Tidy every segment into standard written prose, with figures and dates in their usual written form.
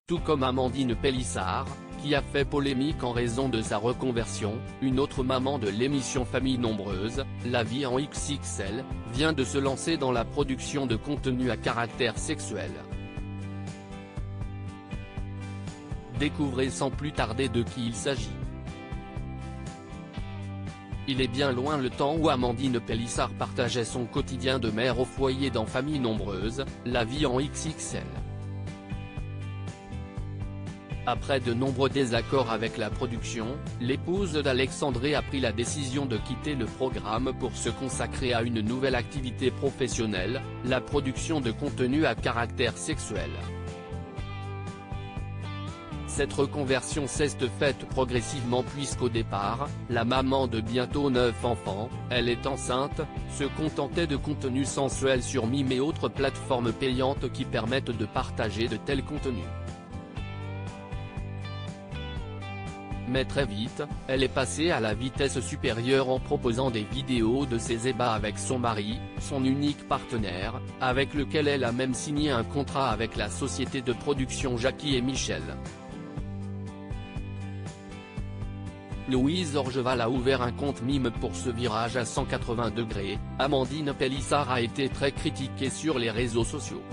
Tout comme Amandine Pélissard, qui a fait polémique en raison de sa reconversion, une autre maman de l'émission Famille Nombreuse, La Vie en XXL, vient de se lancer dans la production de contenu à caractère sexuel. Découvrez sans plus tarder de qui il s'agit. Il est bien loin le temps où Amandine Pélissard partageait son quotidien de mère au foyer dans Famille Nombreuse, La Vie en XXL. Après de nombreux désaccords avec la production, l'épouse d'Alexandre a pris la décision de quitter le programme pour se consacrer à une nouvelle activité professionnelle, la production de contenu à caractère sexuel. Cette reconversion s'est faite progressivement puisqu'au départ, la maman de bientôt 9 enfants, elle est enceinte, se contentait de contenus sensuels sur Mime et autres plateformes payantes qui permettent de partager de tels contenus. Mais très vite, elle est passée à la vitesse supérieure en proposant des vidéos de ses ébats avec son mari, son unique partenaire, avec lequel elle a même signé un contrat avec la société de production Jackie et Michel. Louise Orgeval a ouvert un compte Mime pour ce virage à 180 degrés, Amandine Pélissard a été très critiquée sur les réseaux sociaux.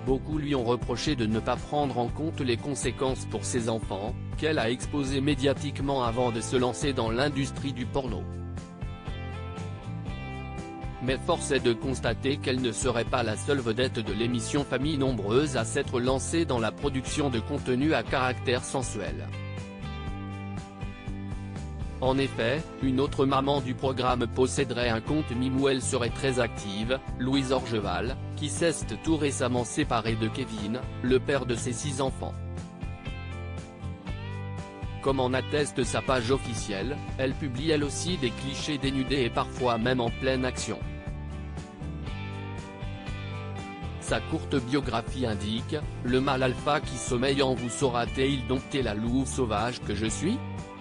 Beaucoup lui ont reproché de ne pas prendre en compte les conséquences pour ses enfants, qu'elle a exposées médiatiquement avant de se lancer dans l'industrie du porno. Mais force est de constater qu'elle ne serait pas la seule vedette de l'émission Famille Nombreuse à s'être lancée dans la production de contenu à caractère sensuel. En effet, une autre maman du programme posséderait un compte Mime où elle serait très active, Louise Orgeval, qui s'est tout récemment séparée de Kevin, le père de ses 6 enfants. Comme en atteste sa page officielle, elle publie elle aussi des clichés dénudés et parfois même en pleine action. Sa courte biographie indique « Le mâle alpha qui sommeille en vous saura-t-il dompter la louve sauvage que je suis ?»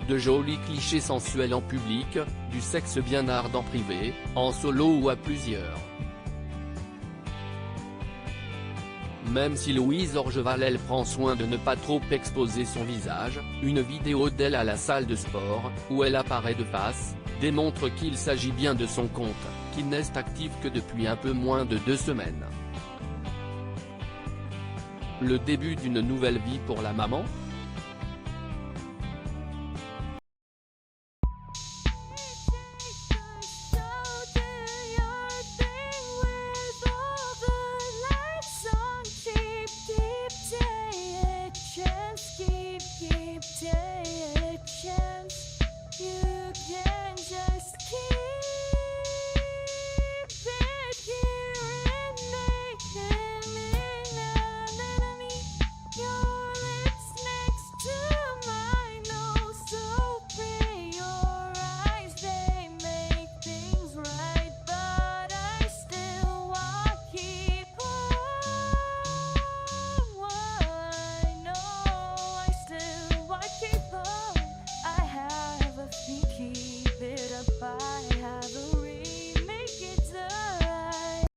De jolis clichés sensuels en public, du sexe bien ardent privé, en solo ou à plusieurs. Même si Louise Orgeval elle prend soin de ne pas trop exposer son visage, une vidéo d'elle à la salle de sport, où elle apparaît de face, démontre qu'il s'agit bien de son compte, qui n'est actif que depuis un peu moins de 2 semaines. Le début d'une nouvelle vie pour la maman ?